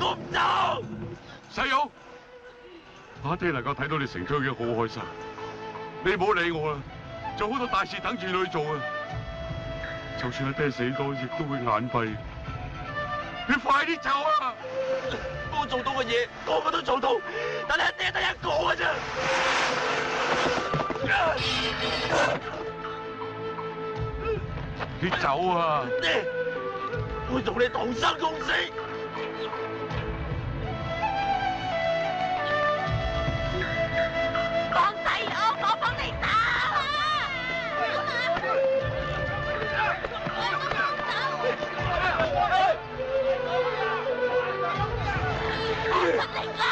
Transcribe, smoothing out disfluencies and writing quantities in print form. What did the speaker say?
我唔走。細友，阿爹能夠睇到你成長已經好開心，你唔好理我啦，仲好多大事等住你去做啊！就算阿爹死咗，亦都會眼閉。你快啲走啊！我做到嘅嘢，個個都做到，但係阿爹得一個嘅啫。你走啊！爹，我同你同生共死。放低我幫你打啊！放出嚟啦！